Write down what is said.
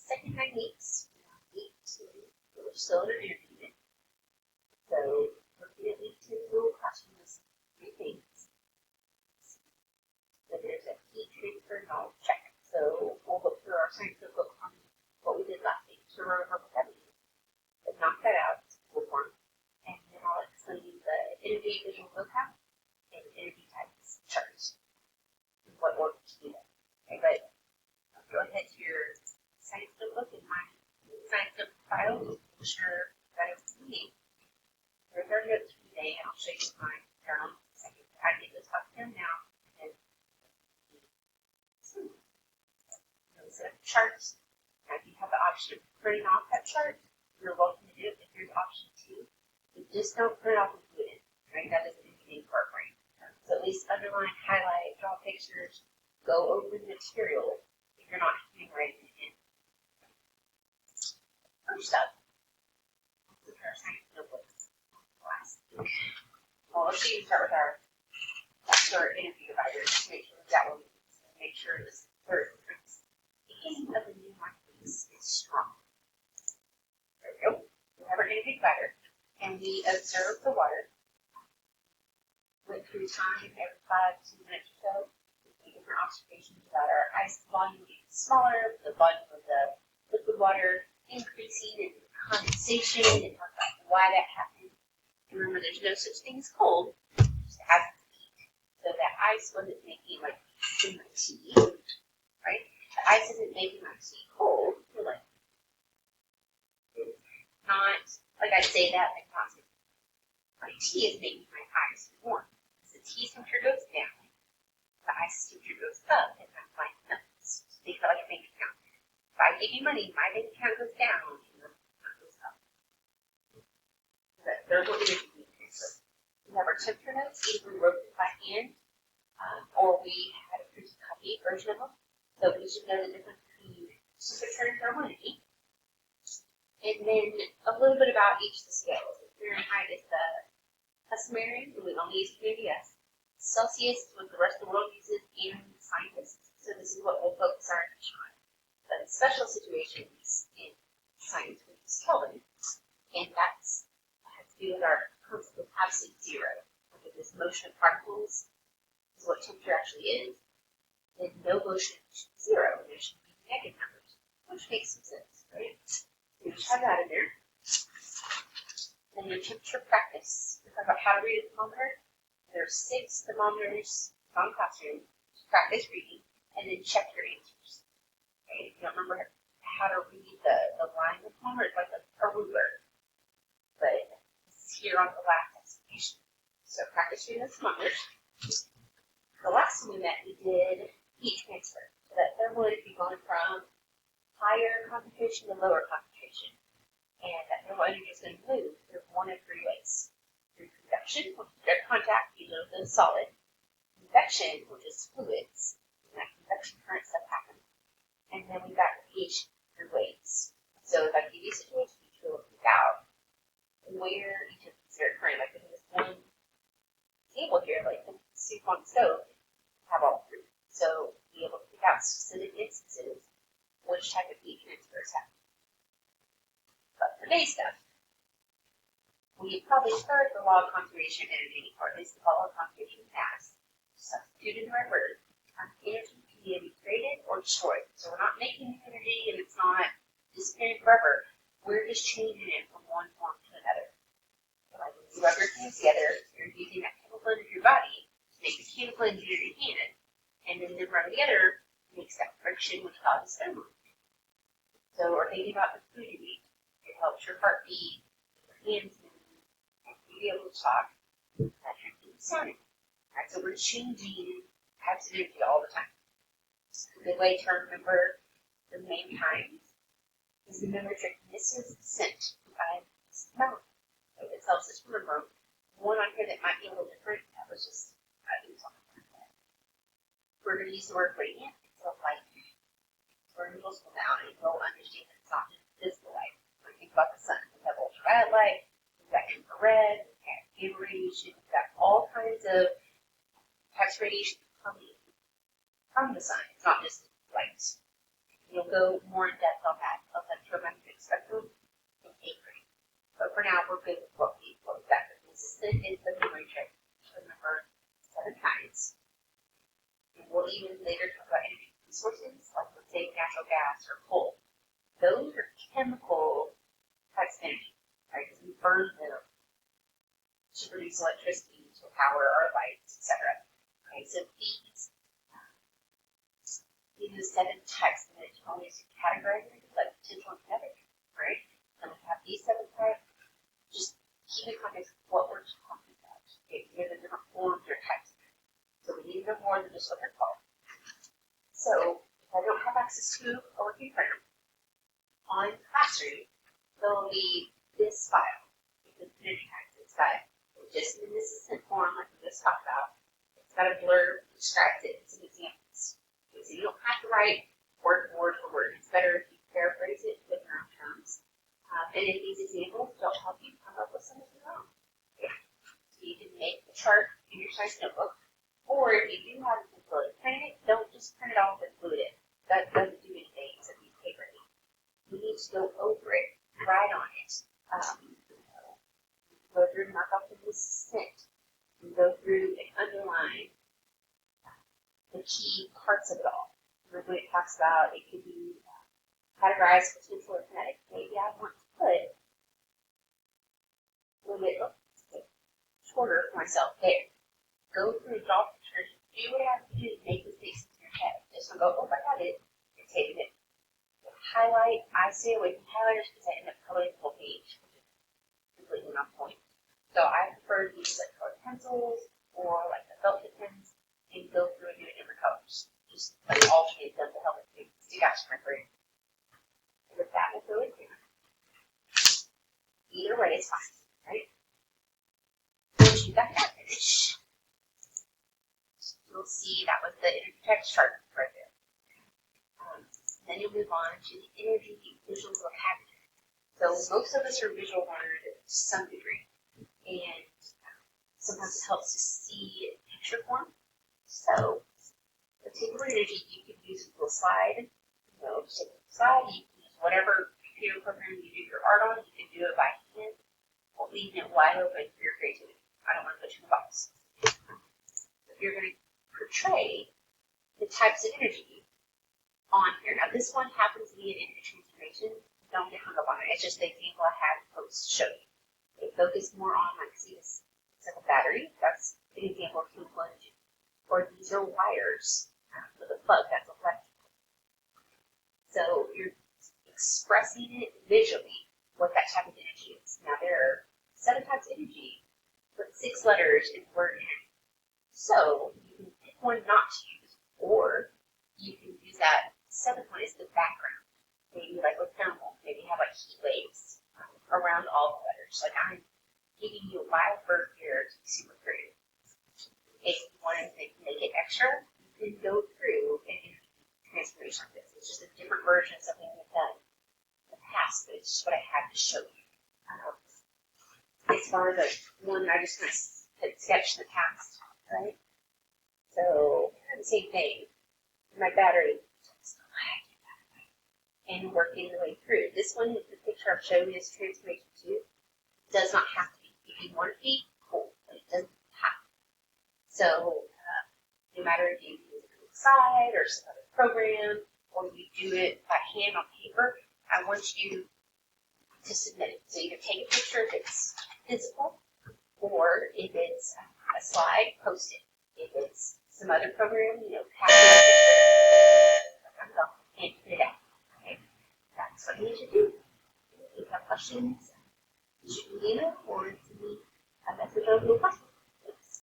second 9 weeks, we're still in our interview. So, looking at week 2, we'll question us 3 things. So there's a key transfer knowledge check. So we'll look through our science book on what we did last week to remember what that means. But knock that out, we'll form. And then I'll explain the interview visual vocab and interview types charts. And what order to do that. Okay, but go ahead to your science notebook and my science notebook file. Make sure that it's me. There's our notes for today, and I'll show you my journal in a second. I get this off them now. Charts. Now, if you have the option of printing off that chart, you're welcome to do it. If there's option 2, but just don't print off and put it in. Right? That doesn't do anything for our brain. So at least underline, highlight, draw pictures, go over the material if you're not handwriting it in. First up, let's look at our science notebook. Well, let's see. Start with our interview divider. Just make sure that one. Make sure this third. Beginning of the new microbes is strong. There we go. We have our interview divider, and we observe the water. Went through time every 5 to 10 minutes or so. We make different observations about our ice volume getting smaller, the volume of the liquid water increasing, and condensation, and talk about why that happened. And remember, there's no such thing as cold, just as heat. So that ice wasn't making like in my tea, right? The ice isn't making my tea cold. You're like, not like I say that, like not saying my tea is making my ice warm. As the tea temperature goes down, the ice temperature goes up, and that's my nuts. Think of it like a bank account. If I give you money, my bank account goes down, and your account goes up. They're what it is. We have our temperature notes. Either we wrote it by hand, or we had a printed copy version of them. So we should know the difference between temperature and thermidity. And then a little bit about each of the scales. Fahrenheit is the customary, and we only use KBS. Celsius is what the rest of the world uses, and scientists. So this is what we'll focus our attention on. But in special situations in science, we use Kelvin, and that's has to do with our concept of absolute zero. Look at this motion of particles. This is what temperature actually is. Then no motion should be 0, and there should be negative numbers, which makes some sense, right? So you just have that in there. Then your temperature practice. We talk about how to read a thermometer. There are 6 thermometers on classroom to practice reading, and then check your answers. Okay? If you don't remember how to read the line of the thermometer, it's like a ruler. But this is here on the last explanation. So practice reading the thermometers. The last time we met, we did heat transfer. So that thermal would be going from higher concentration to lower concentration. And that thermal energy is going to move through one of 3 ways. Through convection, which is direct contact, either with a solid. Convection, which is fluids. And that convection current stuff happens. And then we got radiation through waves. So if I give you a situation, you will pick out where each of these are occurring. Like in this one table here, like the soup on the stove, have all 3. So be able to pick out specific instances which type of heat transfer is happening. But for today's stuff, we've probably heard the law of conservation of energy, or at least the law of conservation of mass. Substitute into our word. Energy can either be created or destroyed. So we're not making energy and it's not disappearing forever. We're just changing it from one form to another. So like when you rub your hands together, you're using that chemical energy of your body to make the chemical energy of your hand. And then the rub together makes that friction, which causes thermal. So we're thinking about the food you eat. It helps your heart beat, your hands move, and you be able to talk. That transmits sound. Right, so we're changing types of energy all the time. A good way to remember the main times is remember to this is scent by smell. So it helps us remember one on here that might be a little different. That was just we're going to use the word radiant instead of light. We're going to slow down and you'll understand that it's not just visible light. When you think about the sun, we have ultraviolet light, we've got infrared, we've got gamma radiation, we've got all kinds of types of radiation coming from the sun. It's not just light. You'll go more in depth on that electromagnetic spectrum in 8th grade. But for now, we're good with what we've got. This is the memory trick. Remember 7 kinds. And we'll even later talk about energy resources, like let's say natural gas or coal. Those are chemical types of energy, right? Because we burn them to produce electricity, to power our lights, etc. Okay, so these are 7 types of energy. Only to categorize it like potential and kinetic, right? And we have these 7 types. Just keep in context what we're talking about. Okay, these are the different forms or types. So we need to know more than just what they're called. So if I don't have access to a working printer on Classroom, there'll be this file. It's energy types. It's got just in this assistant form, like we just talked about. It's got a blurb that describes it and some examples. Okay, so you don't have to write word for word. It's better if you paraphrase it with your own terms. And if these examples don't help you, come up with some of your own. Okay. So you can make the chart in your science notebook, or if you do have it included, print it. Don't just print it off and glue it in. That doesn't do anything except be paper. You need to go over it, write on it. Go through and mark off the scent, and go through and underline the key parts of it all. Remember when it talks about it could be categorized potential or kinetic. Maybe I want to put a little bit shorter for myself there. Go through, draw pictures, do what I have to do to make mistakes in your head. Just don't go, oh, I got it, and take it. Highlight, I stay away from highlighters because I end up coloring the whole page, which is completely not the point. So I prefer to use like colored pencils or like the felt tip pens and go through and do it in different colors. Just like alternate them to help it stick out to my brain. With that, we'll go in here. Either way is fine, right? Once you got that finished, you'll see that was the energy text chart right there. Then you'll move on to the energy visual vocabulary. So most of us are visual learners to some degree. And sometimes it helps to see picture form. So, the table energy you can use a little slide. Just take a slide. You can use whatever computer program you do your art on. You can do it by hand, or leaving it wide open for your creativity. I don't want to put you in a box. If you're going to portray the types of energy on here. Now, this one happens to be an energy transformation. Don't get hung up on it. It's just the example I had post show you. They focus more on, like, see this, it's like a battery. That's an example of chemical energy. Or these are wires with a plug. That's electrical. So you're expressing it visually what that type of energy is. Now there are 7 types of energy, but 6 letters in the word energy. So you can pick one not to use, or you can use that 7th one as the background. Maybe like with thermal, maybe have like heat waves around all the letters. Like I'm giving you a wild bird here to be super creative. If you wanted to make it extra, you can go through an energy transformation like this. It's just a different version of something we've done in the past, but it's just what I had to show you. As far as the one I just kind of sketched in the past, right? So, the same thing. My battery, and working the way through. This one, the picture I've shown you is transformation 2. It does not have to be. If you want it to be, cool, but it doesn't have to. So, no matter if you use a site or some other program, or you do it by hand on paper, I want you to submit it. So either take a picture if it's physical, or if it's a slide, post it. If it's some other program, pack it up and put it out. Okay? That's what you need to do. If you have questions, shoot me an email or send me a message on Google+.